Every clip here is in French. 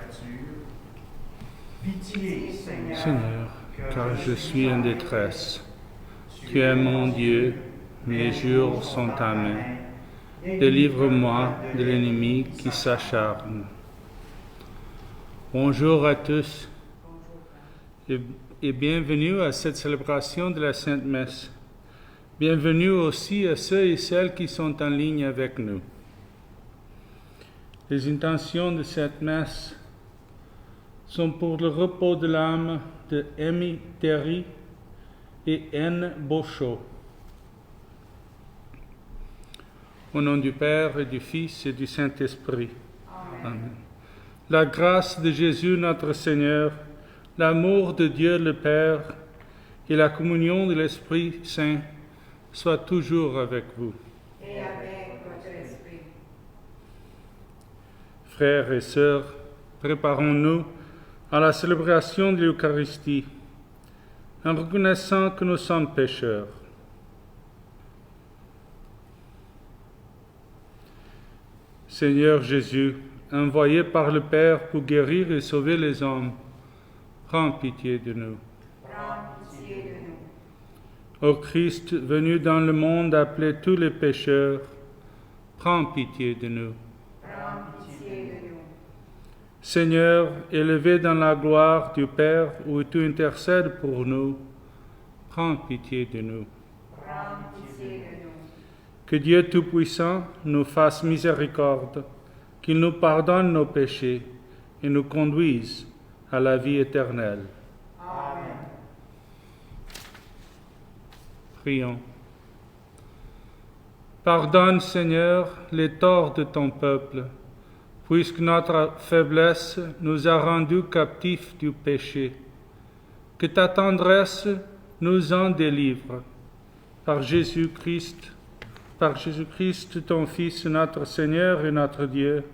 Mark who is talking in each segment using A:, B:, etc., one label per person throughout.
A: couverture. Pitié,
B: Seigneur, car je suis en détresse. Tu es mon Dieu, mes jours sont ta main. Délivre-moi de l'ennemi qui s'acharne. Bonjour à tous et bienvenue à cette célébration de la Sainte Messe. Bienvenue aussi à ceux et celles qui sont en ligne avec nous. Les intentions de cette messe sont pour le repos de l'âme de Amy Terry et Anne Beauchot. Au nom du Père et du Fils et du Saint-Esprit. Amen. La grâce de Jésus notre Seigneur, l'amour de Dieu le Père et la communion de l'Esprit Saint soient toujours avec vous.
C: Et avec votre esprit.
B: Frères et sœurs, préparons-nous à la célébration de l'Eucharistie, en reconnaissant que nous sommes pécheurs. Seigneur Jésus, envoyé par le Père pour guérir et sauver les hommes, prends pitié de nous.
C: Prends pitié de nous.
B: Ô Christ, venu dans le monde appeler tous les pécheurs, prends pitié de nous.
C: Prends pitié de nous.
B: Seigneur, élevé dans la gloire du Père où tu intercèdes pour nous, prends pitié de nous.
C: Prends pitié de nous.
B: Que Dieu Tout-Puissant nous fasse miséricorde, qu'il nous pardonne nos péchés et nous conduise à la vie éternelle.
C: Amen.
B: Prions. Pardonne, Seigneur, les torts de ton peuple, puisque notre faiblesse nous a rendus captifs du péché. Que ta tendresse nous en délivre. Par Jésus-Christ, ton Fils, notre Seigneur et notre Dieu,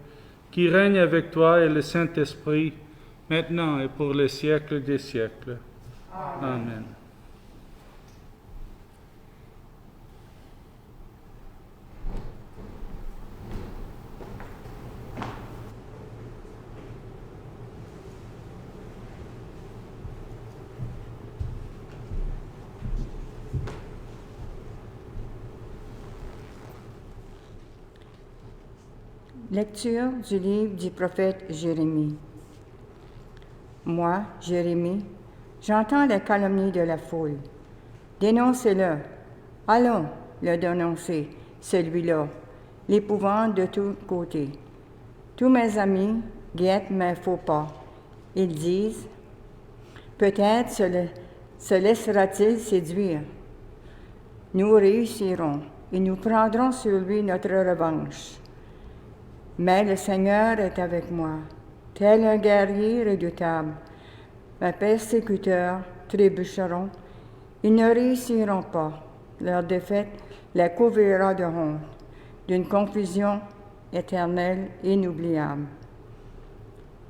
B: qui règne avec toi et le Saint-Esprit, maintenant et pour les siècles des siècles. Amen.
D: Lecture du livre du prophète Jérémie. Moi, Jérémie, j'entends la calomnie de la foule. Dénoncez-le. Allons le dénoncer, celui-là, l'épouvante de tous côtés. Tous mes amis guettent mes faux pas. Ils disent, peut-être se laissera-t-il séduire. Nous réussirons et nous prendrons sur lui notre revanche. Mais le Seigneur est avec moi, tel un guerrier redoutable. Mes persécuteurs trébucheront, ils ne réussiront pas. Leur défaite les couvrira de honte, d'une confusion éternelle inoubliable.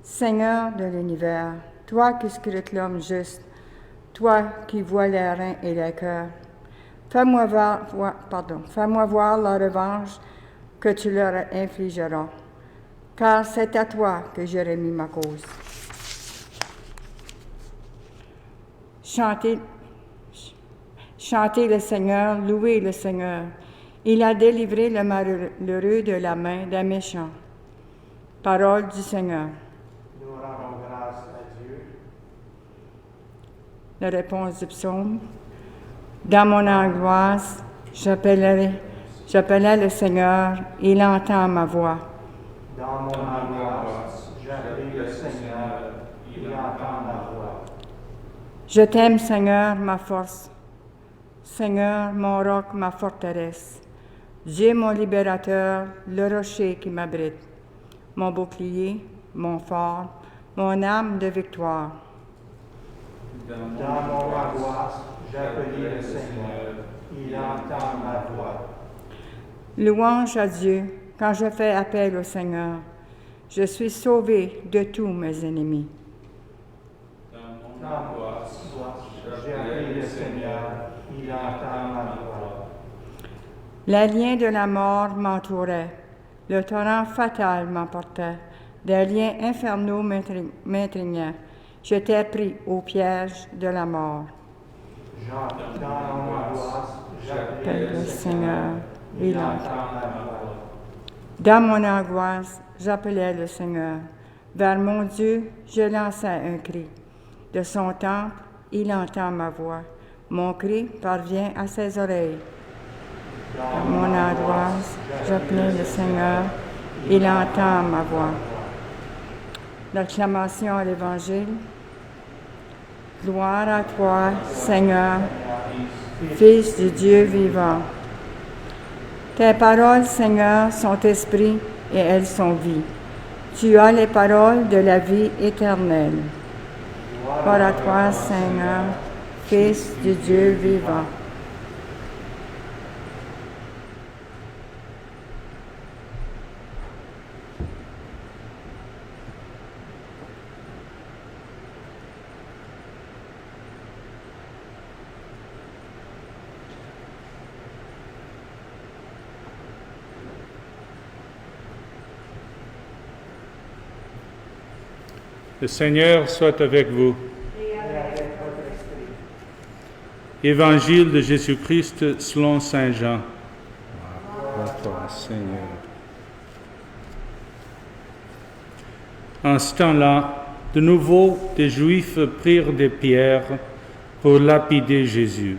D: Seigneur de l'univers, toi qui scrutes l'homme juste, toi qui vois les reins et les cœurs, fais-moi voir la revanche que tu leur infligeras, car c'est à toi que j'ai remis ma cause. Chantez le Seigneur, louez le Seigneur. Il a délivré le malheureux de la main des méchants. Parole du Seigneur.
A: Nous rendons grâce à Dieu.
D: La réponse du psaume. Dans mon angoisse, j'appelais le Seigneur, il entend ma voix.
A: Dans mon angoisse, j'appelle le Seigneur, il entend ma voix.
D: Je t'aime, Seigneur, ma force. Seigneur, mon roc, ma forteresse. Dieu, mon libérateur, le rocher qui m'abrite. Mon bouclier, mon fort, mon âme de victoire.
A: Dans mon angoisse, j'appelle le Seigneur, il entend ma voix.
D: Louange à Dieu quand je fais appel au Seigneur. Je suis sauvé de tous mes ennemis.
A: Dans mon angoisse, j'appelle le Seigneur, il entend ma voix.
D: Les liens de la mort m'entouraient. Le torrent fatal m'emportait. Des liens infernaux m'étreignaient. Je t'ai pris au piège de la mort.
A: Dans mon angoisse,
D: Appelle
A: j'appelais
D: le Seigneur,
A: il
D: il entend.
A: entend ma voix.
D: Dans mon angoisse, j'appelais le Seigneur. Vers mon Dieu, je lançais un cri. De son temple, il entend ma voix. Mon cri parvient à ses oreilles. Dans mon angoisse, j'appelais le Seigneur. Il entend ma voix. L'acclamation à l'Évangile. Gloire à toi, Seigneur, Fils de Dieu vivant. Tes paroles, Seigneur, sont esprit et elles sont vie. Tu as les paroles de la vie éternelle. Gloire à toi, Seigneur, Fils de Dieu vivant.
B: Le Seigneur soit avec vous. Évangile de Jésus-Christ selon Saint Jean. Gloire à toi, Seigneur. En ce temps-là, de nouveau, des Juifs prirent des pierres pour lapider Jésus.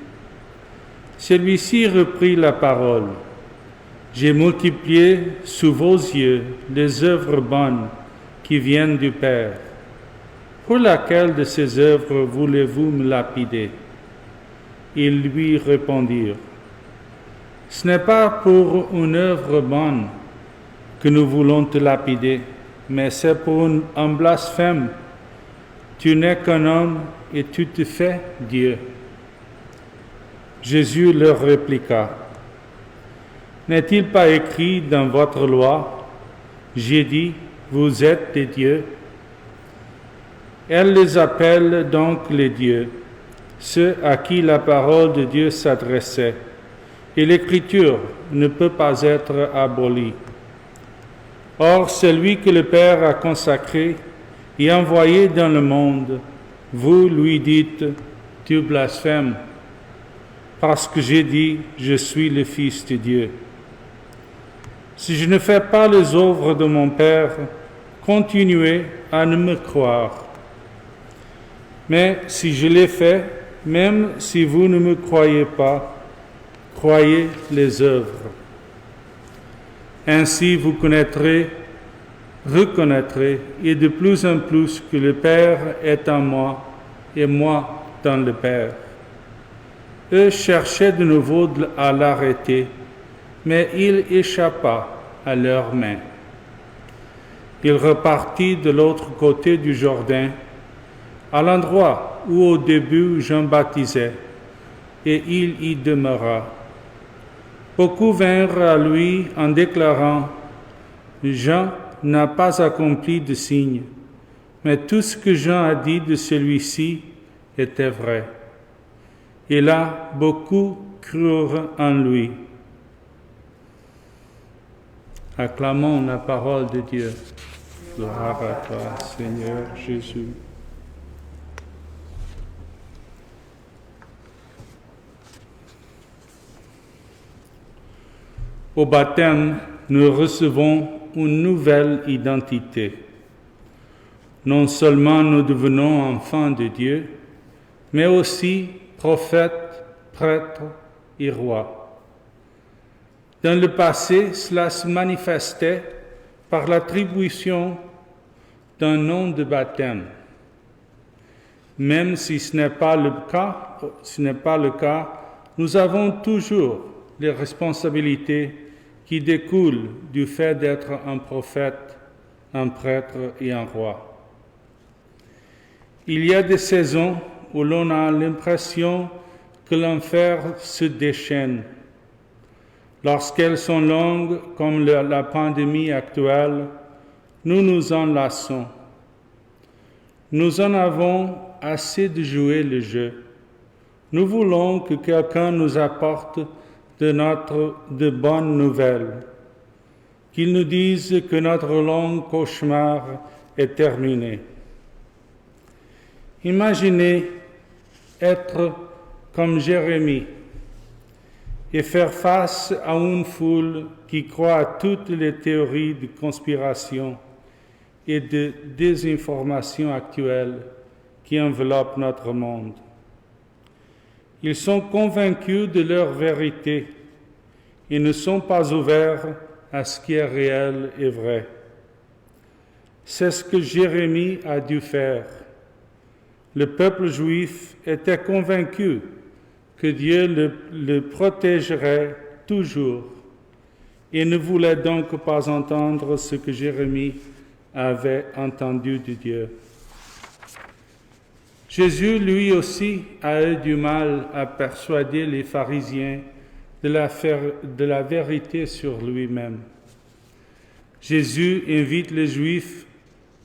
B: Celui-ci reprit la parole. « J'ai multiplié sous vos yeux les œuvres bonnes qui viennent du Père. Pour laquelle de ces œuvres voulez-vous me lapider ?» Ils lui répondirent, « Ce n'est pas pour une œuvre bonne que nous voulons te lapider, mais c'est pour un blasphème. Tu n'es qu'un homme et tu te fais Dieu. » Jésus leur répliqua, « N'est-il pas écrit dans votre loi, « J'ai dit, vous êtes des dieux » Elle les appelle donc les dieux, ceux à qui la parole de Dieu s'adressait, et l'Écriture ne peut pas être abolie. Or, celui que le Père a consacré et envoyé dans le monde, vous lui dites, « Tu blasphèmes » parce que j'ai dit, « Je suis le Fils de Dieu ». Si je ne fais pas les œuvres de mon Père, continuez à ne me croire. Mais si je les fais, même si vous ne me croyez pas, croyez les œuvres. Ainsi vous reconnaîtrez, et de plus en plus que le Père est en moi, et moi dans le Père. Eux cherchaient de nouveau à l'arrêter, mais il échappa à leurs mains. Il repartit de l'autre côté du Jourdain, à l'endroit où au début Jean baptisait, et il y demeura. Beaucoup vinrent à lui en déclarant, « Jean n'a pas accompli de signe, mais tout ce que Jean a dit de celui-ci était vrai. » Et là, beaucoup crurent en lui. Acclamons la parole de Dieu. Gloire à toi, Seigneur Jésus. Au baptême, nous recevons une nouvelle identité. Non seulement nous devenons enfants de Dieu, mais aussi prophètes, prêtres et rois. Dans le passé, cela se manifestait par l'attribution d'un nom de baptême. Même si ce n'est pas le cas, nous avons toujours les responsabilités qui découlent du fait d'être un prophète, un prêtre et un roi. Il y a des saisons où l'on a l'impression que l'enfer se déchaîne. Lorsqu'elles sont longues, comme la pandémie actuelle, nous nous en lassons. Nous en avons assez de jouer le jeu. Nous voulons que quelqu'un nous apporte de bonnes nouvelles, qu'il nous dise que notre long cauchemar est terminé. Imaginez être comme Jérémie et faire face à une foule qui croit à toutes les théories de conspiration et de désinformation actuelles qui enveloppent notre monde. Ils sont convaincus de leur vérité et ne sont pas ouverts à ce qui est réel et vrai. C'est ce que Jérémie a dû faire. Le peuple juif était convaincu que Dieu le protégerait toujours et ne voulait donc pas entendre ce que Jérémie avait entendu de Dieu. Jésus, lui aussi, a eu du mal à persuader les pharisiens de la vérité sur lui-même. Jésus invite les Juifs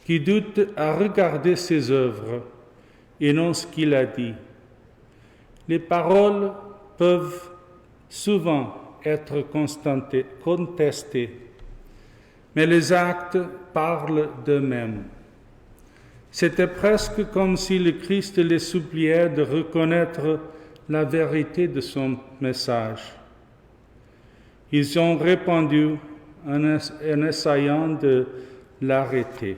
B: qui doutent à regarder ses œuvres et non ce qu'il a dit. Les paroles peuvent souvent être contestées, mais les actes parlent d'eux-mêmes. C'était presque comme si le Christ les suppliait de reconnaître la vérité de son message. Ils ont répondu en essayant de l'arrêter.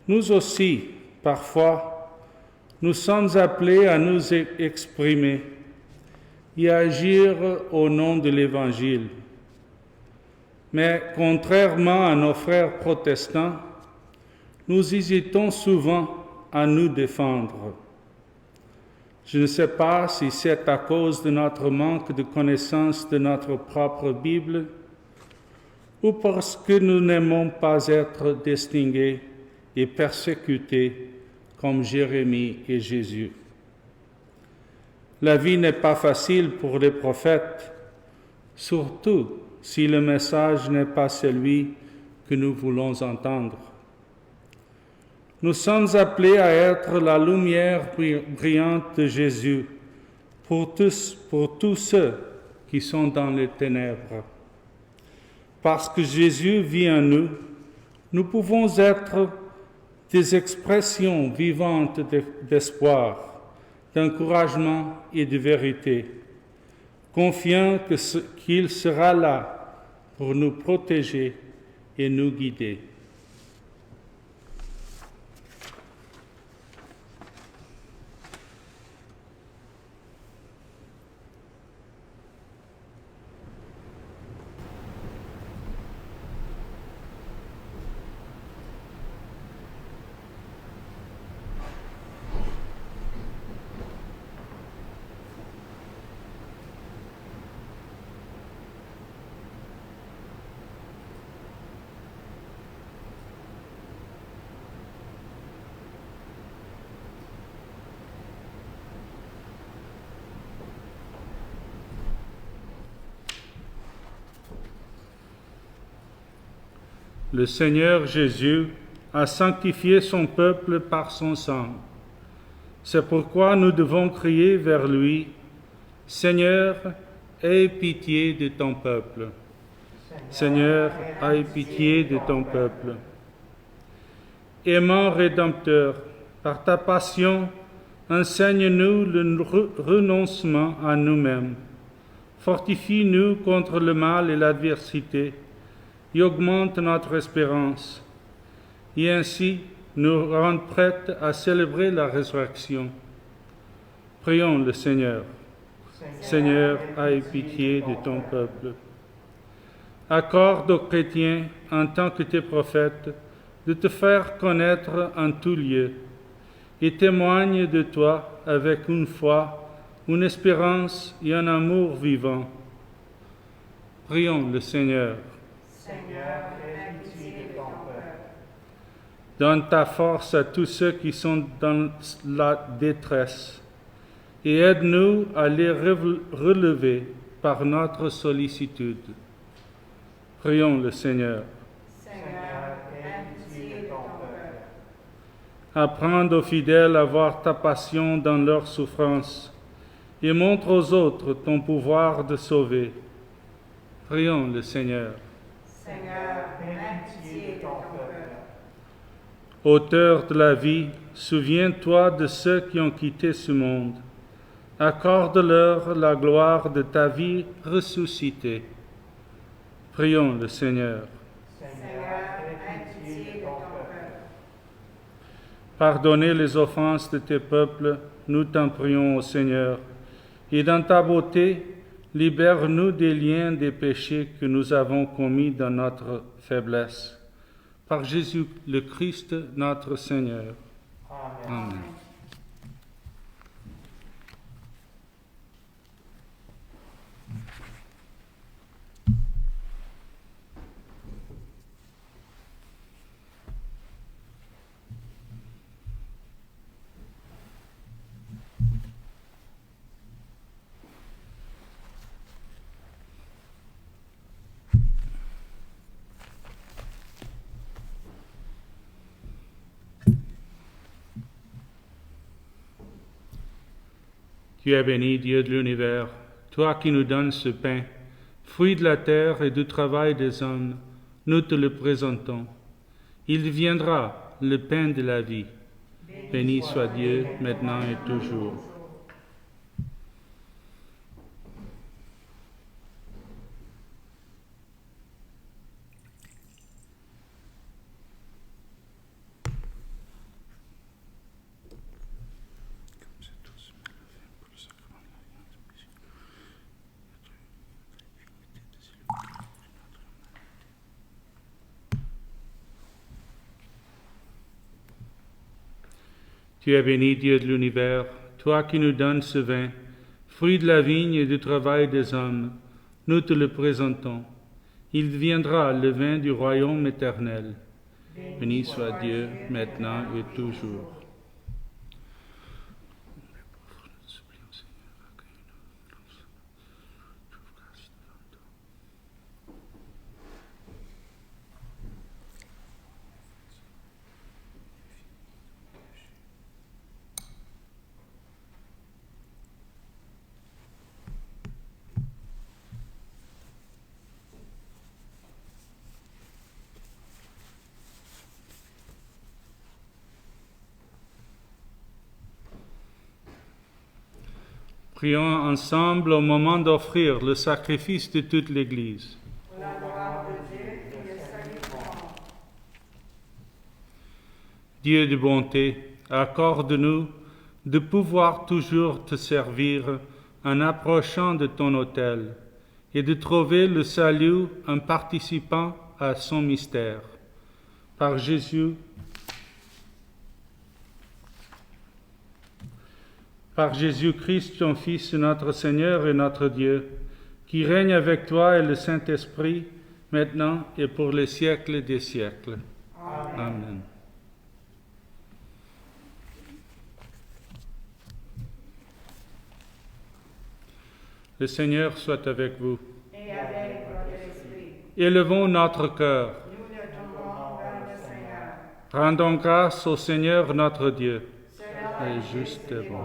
B: Nous aussi, parfois, nous sommes appelés à nous exprimer et à agir au nom de l'Évangile. Mais contrairement à nos frères protestants, nous hésitons souvent à nous défendre. Je ne sais pas si c'est à cause de notre manque de connaissance de notre propre Bible ou parce que nous n'aimons pas être distingués et persécutés comme Jérémie et Jésus. La vie n'est pas facile pour les prophètes, surtout si le message n'est pas celui que nous voulons entendre. Nous sommes appelés à être la lumière brillante de Jésus pour tous ceux qui sont dans les ténèbres. Parce que Jésus vit en nous, nous pouvons être des expressions vivantes d'espoir, d'encouragement et de vérité, confiants qu'il sera là pour nous protéger et nous guider. Le Seigneur Jésus a sanctifié son peuple par son sang. C'est pourquoi nous devons crier vers lui, « Seigneur, aie pitié de ton peuple. Seigneur, aie pitié de ton peuple. » Aimant Rédempteur, par ta passion, enseigne-nous le renoncement à nous-mêmes. Fortifie-nous contre le mal et l'adversité, et augmente notre espérance, et ainsi nous rendre prêts à célébrer la résurrection. Prions le Seigneur. Seigneur, aie pitié de ton peuple. Accorde aux chrétiens, en tant que tes prophètes, de te faire connaître en tout lieu, et témoigne de toi avec une foi, une espérance et un amour vivant. Prions le Seigneur.
C: Seigneur, aie pitié de ton peuple.
B: Donne ta force à tous ceux qui sont dans la détresse et aide-nous à les relever par notre sollicitude. Prions le Seigneur.
C: Seigneur, aie pitié de ton peuple.
B: Apprends aux fidèles à voir ta passion dans leur souffrance et montre aux autres ton pouvoir de sauver. Prions le Seigneur.
C: Seigneur, aie pitié de ton peuple.
B: Auteur de la vie, souviens-toi de ceux qui ont quitté ce monde. Accorde-leur la gloire de ta vie ressuscitée. Prions le Seigneur.
C: Seigneur, aie pitié de ton peuple.
B: Pardonnez les offenses de tes peuples, nous t'en prions au Seigneur. Et dans ta beauté, libère-nous des liens des péchés que nous avons commis dans notre faiblesse. Par Jésus le Christ, notre Seigneur.
A: Amen.
B: Amen. Tu es béni, Dieu de l'univers, toi qui nous donnes ce pain, fruit de la terre et du travail des hommes, nous te le présentons. Il viendra, le pain de la vie. Béni soit Dieu, maintenant et toujours. Tu es béni, Dieu de l'univers, toi qui nous donnes ce vin, fruit de la vigne et du travail des hommes, nous te le présentons. Il viendra le vin du royaume éternel. Béni soit Dieu, maintenant et toujours. Prions ensemble au moment d'offrir le sacrifice de toute l'Église.
C: Pour la gloire de Dieu et le salut du monde.
B: Dieu de bonté, accorde-nous de pouvoir toujours te servir en approchant de ton autel et de trouver le salut en participant à son mystère. Par Jésus-Christ, ton Fils, notre Seigneur et notre Dieu, qui règne avec toi et le Saint-Esprit, maintenant et pour les siècles des siècles. Amen. Le Seigneur soit avec vous.
C: Et avec votre esprit.
B: Élevons notre cœur.
C: Nous le tournons vers le Seigneur.
B: Rendons grâce au Seigneur notre Dieu.
C: Cela
B: est juste et bon.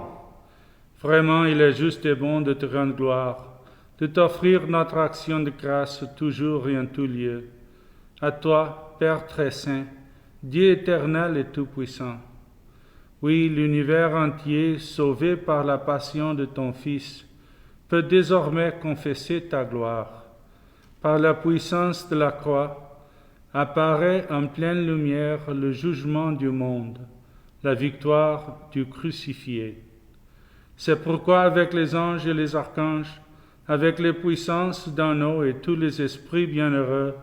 B: Vraiment, il est juste et bon de te rendre gloire, de t'offrir notre action de grâce toujours et en tout lieu. À toi, Père très saint, Dieu éternel et tout-puissant. Oui, l'univers entier, sauvé par la passion de ton Fils, peut désormais confesser ta gloire. Par la puissance de la croix, apparaît en pleine lumière le jugement du monde, la victoire du crucifié. C'est pourquoi avec les anges et les archanges, avec les puissances d'en haut et tous les esprits bienheureux,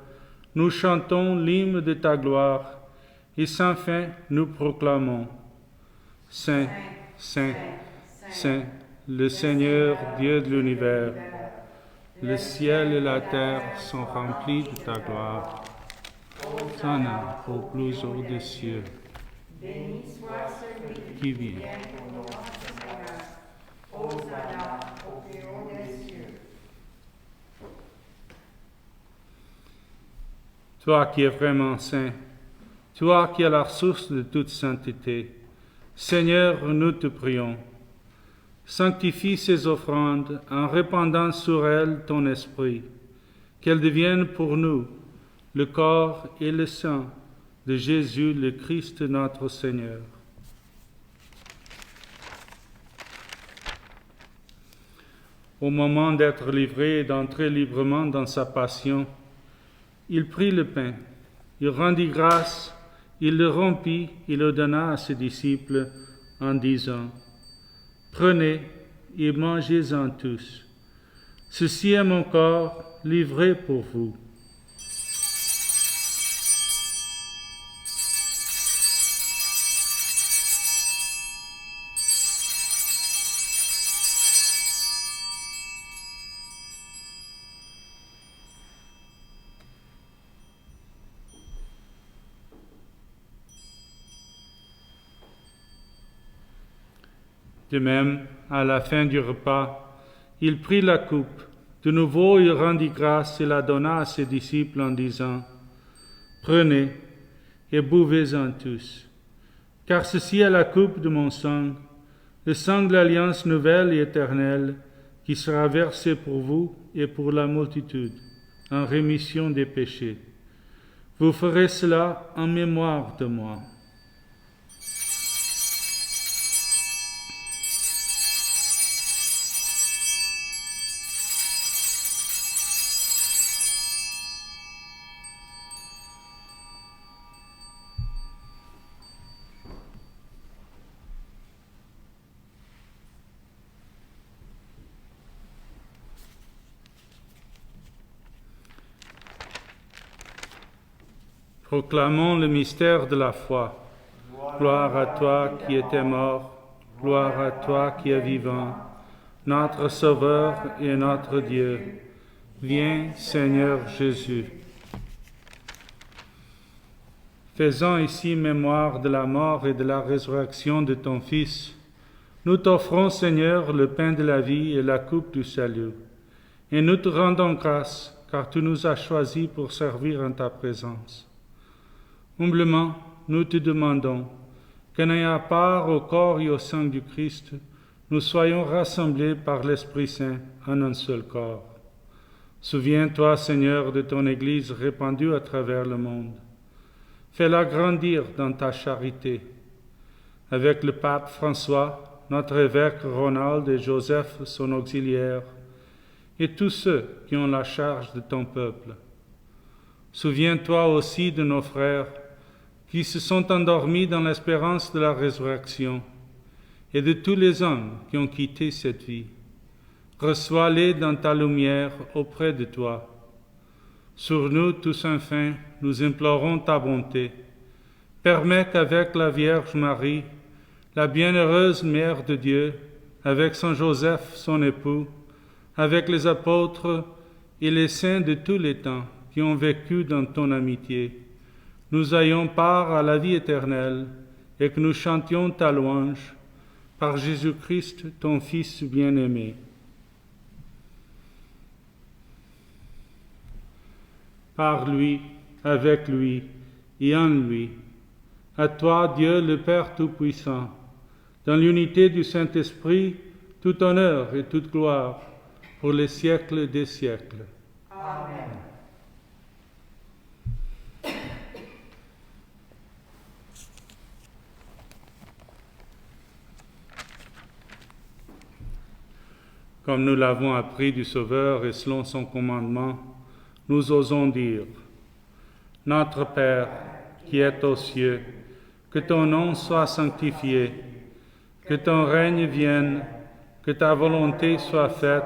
B: nous chantons l'hymne de ta gloire, et sans fin nous proclamons. Saint, Saint, Saint, le Seigneur Dieu de l'univers, le ciel et la terre sont remplis de ta gloire. Hosanna au plus haut des cieux,
C: béni soit celui
B: qui vient.
C: pour notre Seigneur. Hosanna au plus haut des cieux.
B: Toi qui es vraiment saint, toi qui es la source de toute sainteté, Seigneur, nous te prions. Sanctifie ces offrandes en répandant sur elles ton esprit, qu'elles deviennent pour nous le corps et le sang de Jésus le Christ notre Seigneur. Au moment d'être livré et d'entrer librement dans sa passion, il prit le pain, il rendit grâce, il le rompit, il le donna à ses disciples en disant, « Prenez et mangez-en tous. Ceci est mon corps livré pour vous. » De même, à la fin du repas, il prit la coupe. De nouveau, il rendit grâce et la donna à ses disciples en disant, « Prenez et buvez-en tous, car ceci est la coupe de mon sang, le sang de l'alliance nouvelle et éternelle, qui sera versé pour vous et pour la multitude, en rémission des péchés. Vous ferez cela en mémoire de moi. » Proclamons le mystère de la foi. Gloire à toi qui étais mort, gloire à toi qui es vivant, notre Sauveur et notre Dieu. Viens, Seigneur Jésus. Faisant ici mémoire de la mort et de la résurrection de ton Fils, nous t'offrons, Seigneur, le pain de la vie et la coupe du salut. Et nous te rendons grâce, car tu nous as choisis pour servir en ta présence. Humblement, nous te demandons que, n'ayant part au corps et au sang du Christ, nous soyons rassemblés par l'Esprit Saint en un seul corps. Souviens-toi, Seigneur, de ton Église répandue à travers le monde. Fais-la grandir dans ta charité. Avec le pape François, notre évêque Ronald et Joseph, son auxiliaire, et tous ceux qui ont la charge de ton peuple. Souviens-toi aussi de nos frères qui se sont endormis dans l'espérance de la résurrection, et de tous les hommes qui ont quitté cette vie. Reçois-les dans ta lumière auprès de toi. Sur nous tous enfin, nous implorons ta bonté. Permets qu'avec la Vierge Marie, la bienheureuse Mère de Dieu, avec Saint Joseph, son époux, avec les apôtres et les saints de tous les temps qui ont vécu dans ton amitié, nous ayons part à la vie éternelle et que nous chantions ta louange par Jésus-Christ, ton Fils bien-aimé. Par lui, avec lui et en lui, à toi, Dieu le Père Tout-Puissant, dans l'unité du Saint-Esprit, tout honneur et toute gloire pour les siècles des siècles.
C: Amen.
B: Comme nous l'avons appris du Sauveur et selon son commandement, nous osons dire, « Notre Père, qui es aux cieux, que ton nom soit sanctifié, que ton règne vienne, que ta volonté soit faite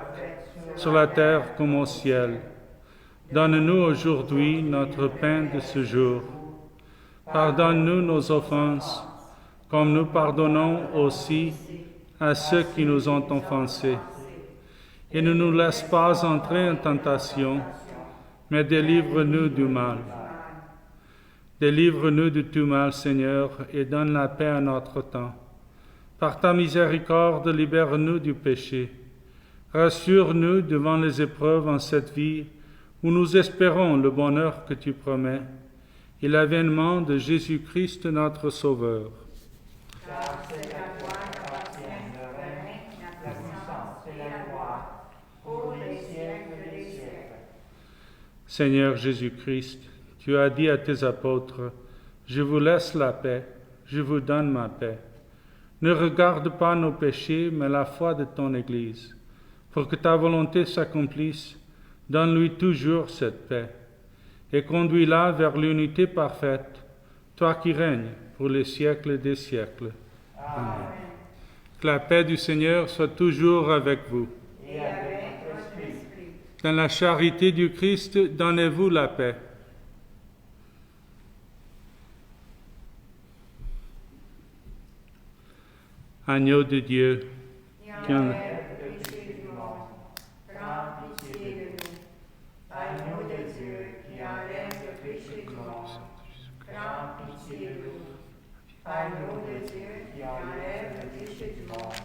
B: sur la terre comme au ciel. Donne-nous aujourd'hui notre pain de ce jour. Pardonne-nous nos offenses, comme nous pardonnons aussi à ceux qui nous ont offensés. Et ne nous laisse pas entrer en tentation, mais délivre-nous du mal. Délivre-nous de tout mal, Seigneur, et donne la paix à notre temps. Par ta miséricorde, libère-nous du péché. Rassure-nous devant les épreuves en cette vie où nous espérons le bonheur que tu promets et l'avènement de Jésus-Christ notre Sauveur.
C: Car c'est à toi qu'appartiennent le règne, la puissance et la gloire, pour les siècles des siècles.
B: Seigneur Jésus-Christ, Tu as dit à tes apôtres, je vous laisse la paix, je vous donne ma paix. Ne regarde pas nos péchés, mais la foi de ton Église. Pour que ta volonté s'accomplisse, donne-lui toujours cette paix, et conduis-la vers l'unité parfaite, toi qui règnes pour les siècles des siècles. Amen. Que la paix du Seigneur soit toujours avec vous.
C: Et avec votre esprit.
B: Dans la charité du Christ, donnez-vous la paix. Agneau de Dieu,
C: Qui enlève le péché du monde, prends pitié de nous. Agneau de Dieu, qui enlève le péché du monde, prends pitié de nous. Agneau de Dieu, qui enlève le péché du monde,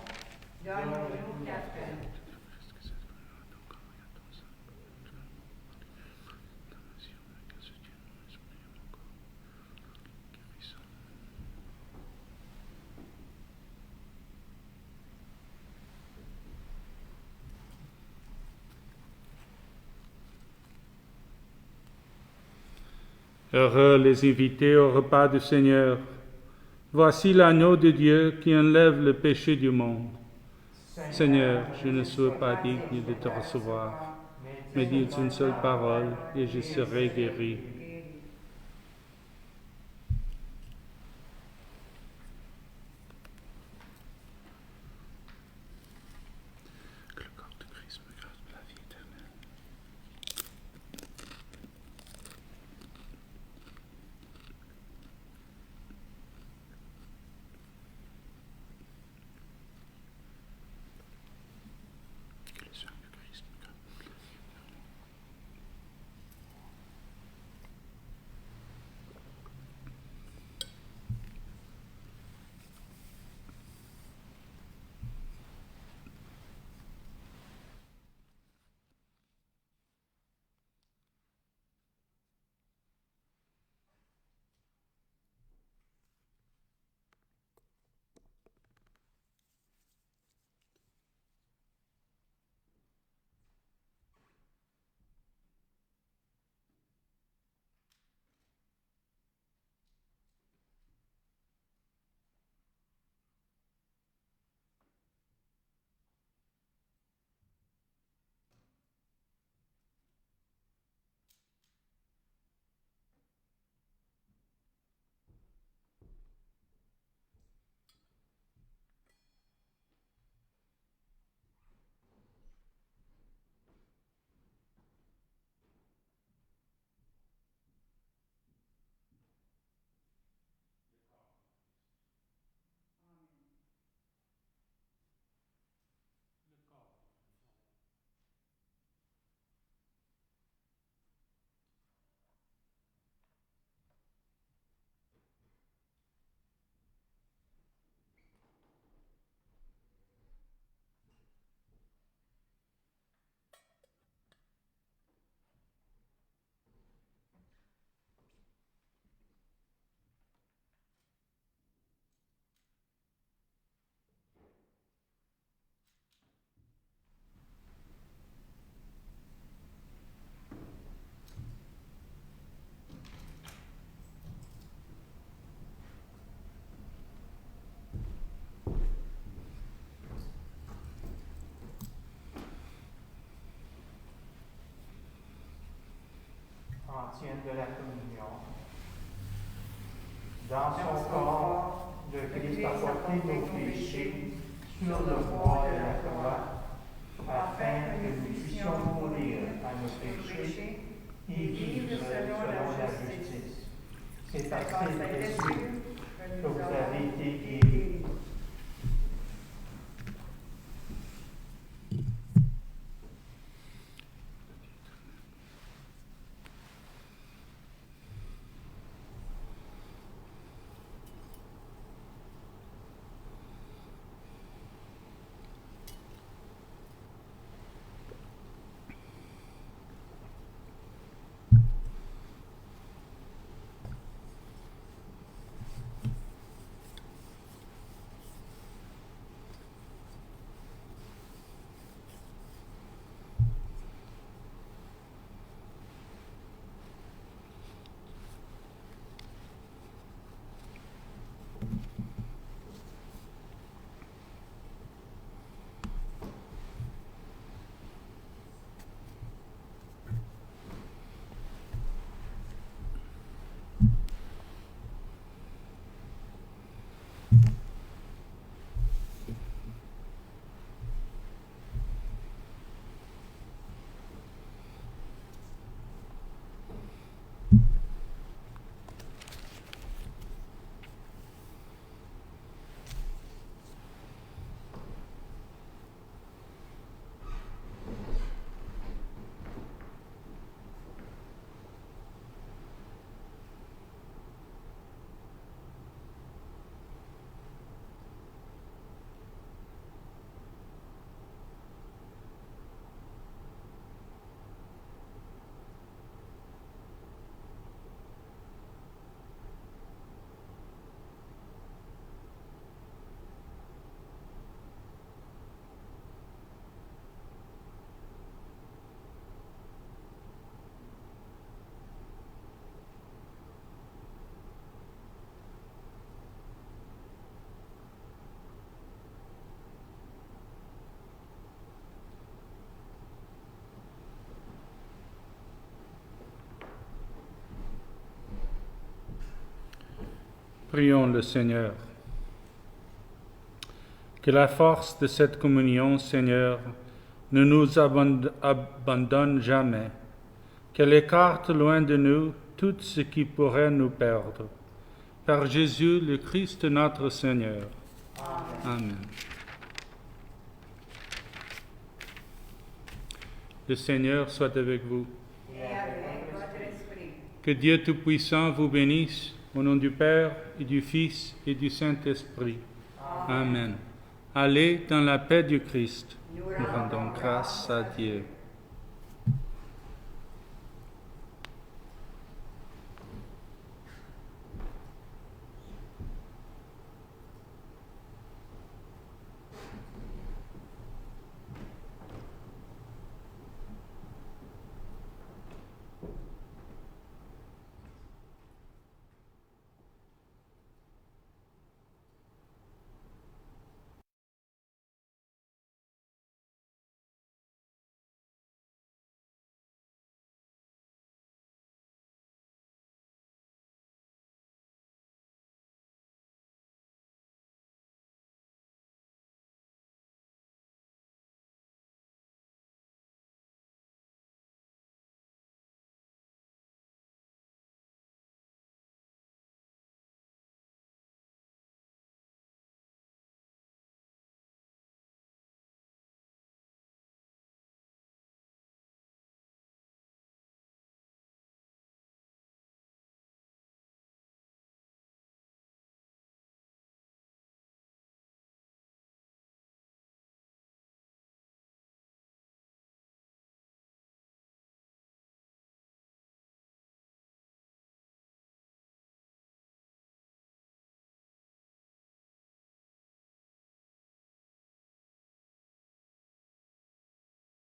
C: donne-nous la paix.
B: Heureux les invités au repas du Seigneur. Voici l'agneau de Dieu qui enlève le péché du monde. Seigneur, je ne suis pas digne de te recevoir, mais dis une seule parole et je serai guéri. Que le corps de Christ me garde la vie éternelle. Que le sang de Christ me garde la vie éternelle.
A: Ancienne de la communion. Dans son corps, le Christ a porté nos péchés sur le bois de la croix, afin que nous puissions mourir à nos péchés et vivre selon la justice. C'est par cette blessure que vous avez été guéris.
B: Prions le Seigneur. Que la force de cette communion, Seigneur, ne nous abandonne jamais, qu'elle écarte loin de nous tout ce qui pourrait nous perdre. Par Jésus, le Christ notre Seigneur. Amen. Le Seigneur soit avec vous.
C: Et avec votre esprit.
B: Que Dieu Tout-Puissant vous bénisse, au nom du Père et du Fils et du Saint-Esprit. Amen. Allez dans la paix du Christ. Nous rendons grâce à Dieu.